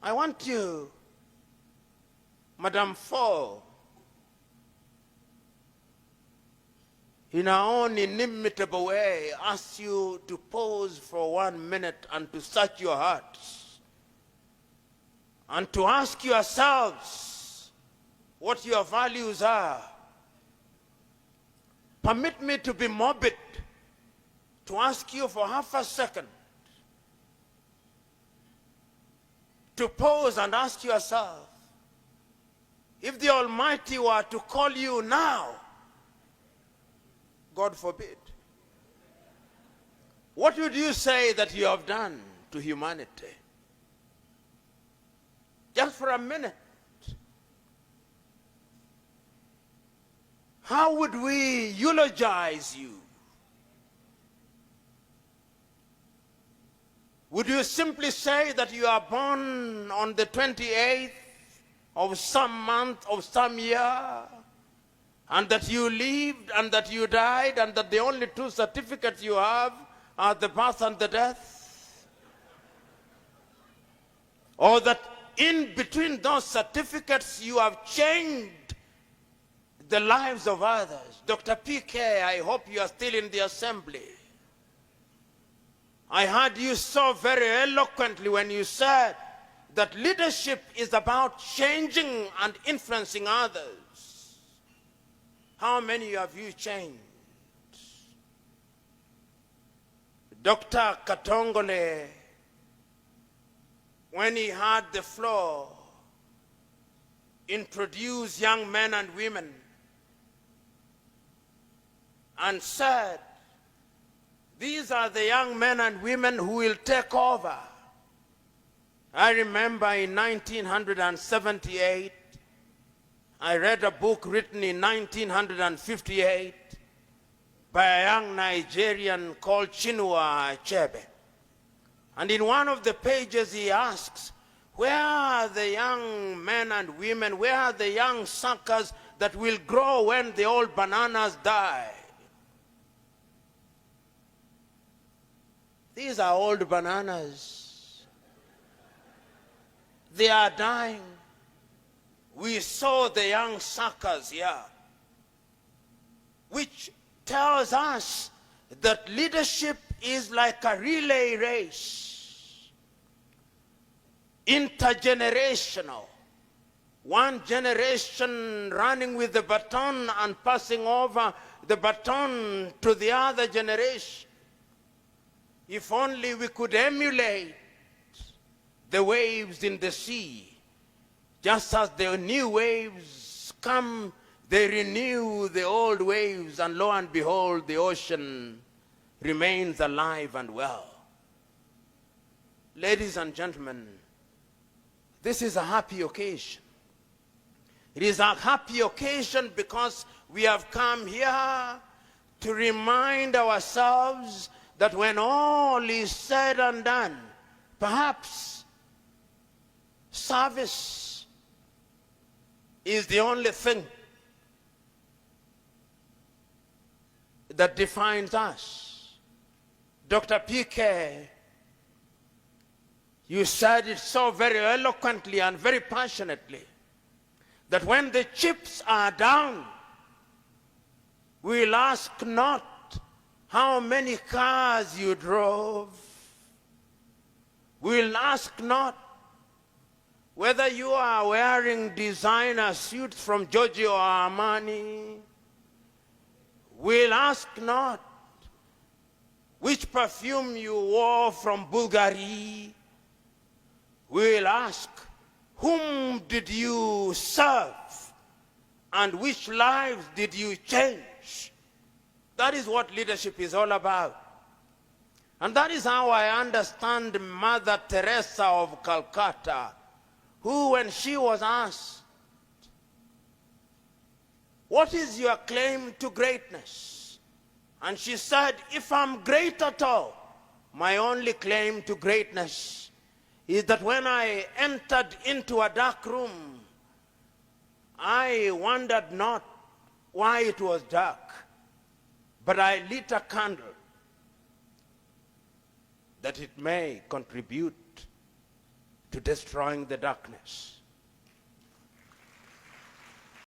I want you, Madam Fo, in our own inimitable way, ask you to pause for 1 minute and to search your hearts and to ask yourselves what your values are. Permit me to be morbid, to ask you for half a second to pause and ask yourself, if the Almighty were to call you now, God forbid, what would you say that you have done to humanity? Just for a minute. How would we eulogize you? Would you simply say that you are born on the 28th of some month of some year, and that you lived and that you died, and that the only two certificates you have are the birth and the death? Or that in between those certificates you have changed the lives of others? Dr. PK, I hope you are still in the assembly. I heard you so very eloquently when you said that leadership is about changing and influencing others. How many have you changed? Dr. Katongole, when he had the floor, introduced young men and women and said, these are the young men and women who will take over. I remember in 1978, I read a book written in 1958 by a young Nigerian called Chinua Achebe. And in one of the pages he asks, where are the young men and women, where are the young suckers that will grow when the old bananas die? These are old bananas. They are dying. We saw the young suckers here, which tells us that leadership is like a relay race, intergenerational. One generation running with the baton and passing over the baton to the other generation. If only we could emulate the waves in the sea. Just as the new waves come, they renew the old waves, and lo and behold, the ocean remains alive and well. Ladies and gentlemen, this is a happy occasion. It is a happy occasion because we have come here to remind ourselves that when all is said and done, perhaps service is the only thing that defines us. Dr. PK, you said it so very eloquently and very passionately that when the chips are down, we'll ask not how many cars you drove. We'll ask not whether you are wearing designer suits from Giorgio Armani. We'll ask not which perfume you wore from Bulgaria. We'll ask, whom did you serve and which lives did you change? That is what leadership is all about. And that is how I understand Mother Teresa of Calcutta, who, when she was asked, what is your claim to greatness? And she said, if I'm great at all, my only claim to greatness is that when I entered into a dark room, I wondered not why it was dark, but I lit a candle that it may contribute to destroying the darkness.